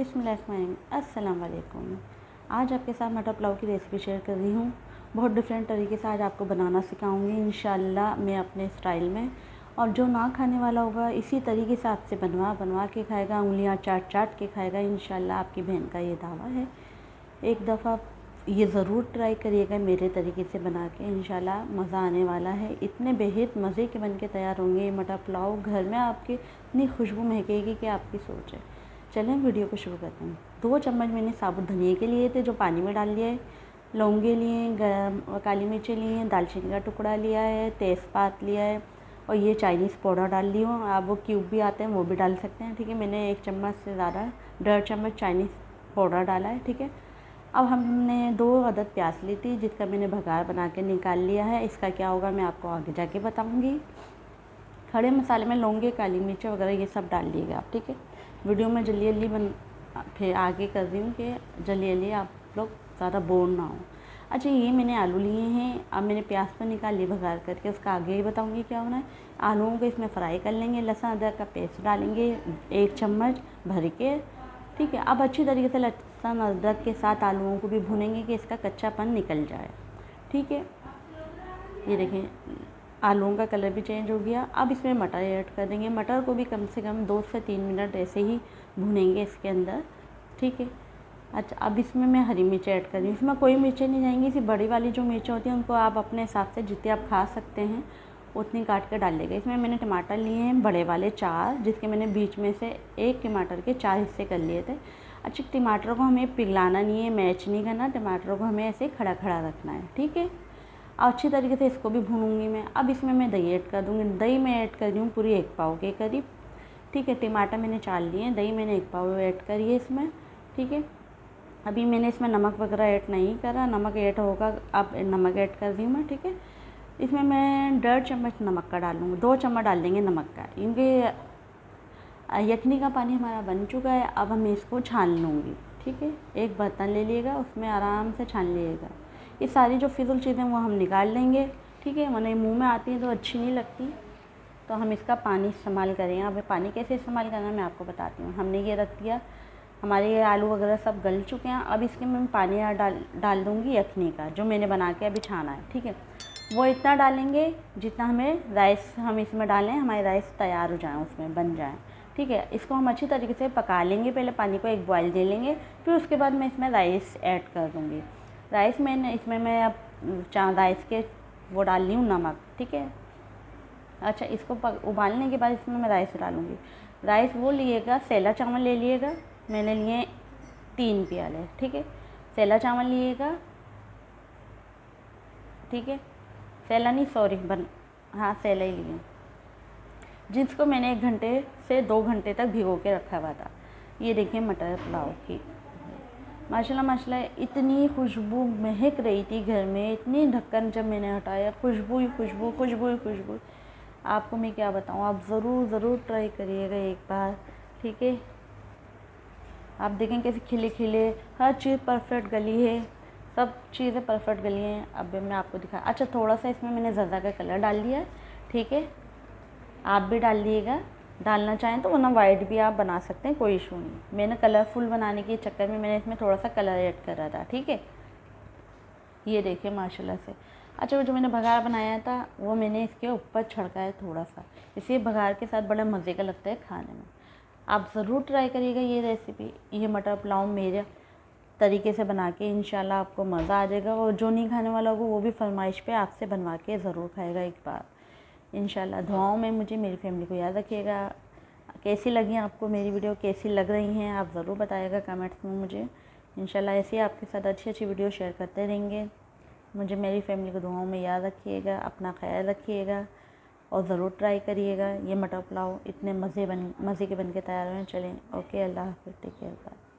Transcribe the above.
अस्सलाम वालेकुम। आज आपके साथ मटर पुलाव की रेसिपी शेयर कर रही हूँ। बहुत डिफरेंट तरीके से आज आपको बनाना सिखाऊंगी इंशाल्लाह मैं अपने स्टाइल में। और जो ना खाने वाला होगा इसी तरीके से आपसे बनवा के खाएगा, उंगलियाँ चाट के खाएगा इंशाल्लाह। आपकी बहन का ये दावा है। एक दफ़ा ये ज़रूर ट्राई करिएगा मेरे तरीके से बना के, इंशाल्लाह मज़ा आने वाला है। इतने बेहद मज़े के बन के तैयार होंगे ये मटर पुलाव, घर में आपके इतनी खुशबू महकेगी कि आपकी सोच है। चलें वीडियो को शुरू करते हैं। 2 चम्मच मैंने साबुत धनिए के लिए थे जो पानी में डाल लिया है, लौंगे लिए, काली मिर्चें लिए हैं, दालचीनी का टुकड़ा लिया है, तेज़पात लिया है और ये चाइनीज़ पाउडर डाल ली हूँ। आप वो क्यूब भी आते हैं वो भी डाल सकते हैं, ठीक है। मैंने 1 चम्मच से ज़्यादा 1.5 चम्मच चाइनीज़ पाउडर डाला है, ठीक है। अब हमने 2 अदद प्याज ली थी जिसका मैंने भगार बना के निकाल लिया है। इसका क्या होगा मैं आपको आगे जाके बताऊँगी। खड़े मसाले में लौंगे, काली मिर्च वगैरह ये सब डाल लीजिएगा आप, ठीक है। वीडियो में जल्दी फिर आगे कर रही हूँ कि जल्दी आप लोग ज़्यादा बोर ना हो। अच्छा, ये मैंने आलू लिए हैं। अब मैंने प्याज को निकाल लिया भगार करके, उसका आगे ही बताऊँगी क्या होना है। आलूओं को इसमें फ्राई कर लेंगे। लहसुन अदरक का पेस्ट डालेंगे 1 चम्मच भर के, ठीक है। अब अच्छी तरीके से लहसुन अदरक के साथ आलूओं को भी भूनेंगे कि इसका कच्चापन निकल जाए, ठीक है। ये देखें आलूओं का कलर भी चेंज हो गया। अब इसमें मटर ऐड कर देंगे। मटर को भी कम से कम 2 से 3 मिनट ऐसे ही भूनेंगे इसके अंदर, ठीक है। अच्छा, अब इसमें मैं हरी मिर्च ऐड कर रही हूँ। इसमें कोई मिर्चें नहीं जाएंगी, सिर्फ बड़ी वाली जो मिर्चें होती हैं उनको आप अपने हिसाब से जितनी आप खा सकते हैं उतनी काट कर डाल लेंगे। इसमें मैंने टमाटर लिए हैं बड़े वाले 4, जिसके मैंने बीच में से एक टमाटर के 4 हिस्से कर लिए थे। अच्छा, टमाटर को हमें पिघलाना नहीं है, मैच नहीं करना, टमाटरों को हमें ऐसे खड़ा खड़ा रखना है, ठीक है। अच्छी तरीके से इसको भी भूनूंगी मैं। अब इसमें मैं दही ऐड कर दूँगी। दही मैं ऐड कर रही हूँ पूरी 1 पाव के करीब, ठीक है। टमाटर मैंने 4 लिए हैं, दही मैंने 1 पाव ऐड करी है इसमें, ठीक है। अभी मैंने इसमें नमक वगैरह ऐड नहीं करा, नमक ऐड होगा, अब नमक ऐड कर रही हूँ मैं, ठीक है। इसमें मैं 1.5 चम्मच नमक का डालूँगी, 2 चम्मच डाल देंगे नमक का, क्योंकि यखनी का पानी हमारा बन चुका है। अब हम इसको छान लूँगी, ठीक है। एक बर्तन ले लिएगा, उसमें आराम से छान लीजिएगा। ये सारी जो फिजूल चीज़ें वो हम निकाल लेंगे, ठीक है। वरना मुंह में आती हैं तो अच्छी नहीं लगती, तो हम इसका पानी इस्तेमाल करेंगे। अब पानी कैसे इस्तेमाल करना है मैं आपको बताती हूँ। हमने ये रख दिया, हमारे ये आलू वगैरह सब गल चुके हैं। अब इसके मैं पानी डाल दूँगी यखनी का, जो मैंने बना के अभी छाना है, ठीक है। वो इतना डालेंगे जितना हमें राइस हम इसमें डालें, हमारे राइस तैयार हो जाएँ, उसमें बन जाएँ, ठीक है। इसको हम अच्छी तरीके से पका लेंगे। पहले पानी को एक बॉयल दे लेंगे, फिर उसके बाद मैं इसमें राइस ऐड कर दूँगी। राइस में इसमें मैं अब राइस के वो डाल रही हूँ नमक, ठीक है। अच्छा, इसको उबालने के बाद इसमें मैं राइस डालूँगी। राइस वो लिएगा, सैला चावल ले लिएगा, मैंने लिए 3 प्याले, ठीक है। सैला चावल लिएगा, ठीक है। सैला नहीं, सॉरी, हाँ सैला ही लिए, जिसको मैंने 1 घंटे से 2 घंटे तक भिगो के रखा हुआ था। ये देखिए मटर पुलाव की माशाल्लाह इतनी खुशबू महक रही थी घर में, इतनी ढक्कन जब मैंने हटाया खुशबू ही खुशबू, खुशबू ही खुशबू। आपको मैं क्या बताऊँ, आप ज़रूर ट्राई करिएगा एक बार, ठीक है। आप देखें कैसे खिले खिले, हर चीज़ परफेक्ट गली है, सब चीज़ें परफेक्ट गली हैं। अब मैं आपको दिखा, अच्छा थोड़ा सा इसमें मैंने ज़र्दा का कलर डाल दिया है, ठीक है। आप भी डाल दिएगा, डालना चाहें तो, वरना वाइट भी आप बना सकते हैं, कोई इशू नहीं। मैंने कलरफुल बनाने के चक्कर में मैंने इसमें थोड़ा सा कलर ऐड कर रहा था, ठीक है। ये देखिए माशाल्लाह से। अच्छा, वो जो मैंने भगार बनाया था वो मैंने इसके ऊपर छिड़का है थोड़ा सा, इसलिए भगार के साथ बड़ा मज़े का लगता है खाने में। आप ज़रूर ट्राई करिएगा ये रेसिपी, ये मटर पुलाव मेरे तरीके से बना के, इंशाल्लाह आपको मज़ा आ जाएगा। और जो नहीं खाने वाला होगा वो भी फरमाइश पे आपसे बनवा के ज़रूर खाएगा एक बार इंशाल्लाह। दुआओं में मुझे, मेरी फैमिली को याद रखिएगा। कैसी लगी आपको मेरी वीडियो, कैसी लग रही हैं आप ज़रूर बताइएगा कमेंट्स में मुझे। इंशाल्लाह ऐसे ही आपके साथ अच्छी वीडियो शेयर करते रहेंगे। मुझे, मेरी फैमिली को दुआओं में याद रखिएगा, अपना ख्याल रखिएगा और ज़रूर ट्राई करिएगा। ये मटर पुलाव इतने मज़े के बन के तैयार हुए। चलें, ओके, अल्लाह हाफ़िज़, टेक केयर, बाय।